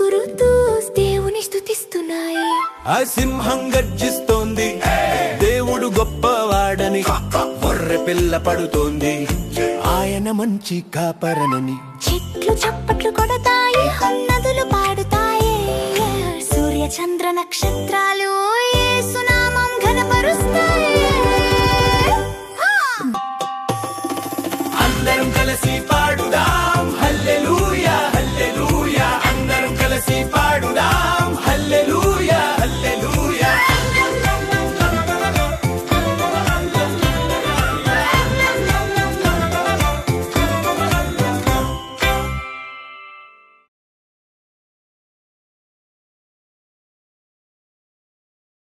ఎగురుతూ దేవుని స్తుతిస్తున్నాయి. ఆ సింహం గర్జిస్తోంది, దేవుడు గొప్పవాడని. గొర్రె పిల్ల పడుతోంది, ఆయన మంచి కాపరనని. చెట్లు చప్పట్లు కొడతాయి, నదులు పాడుతాయి, సూర్య చంద్ర నక్షత్రాలు యేసు నామం ఘనపరుస్తాయి. అందరం కలిసి పాడుదాం హల్లెలూయా హల్లెలూయా, అందరం కలిసి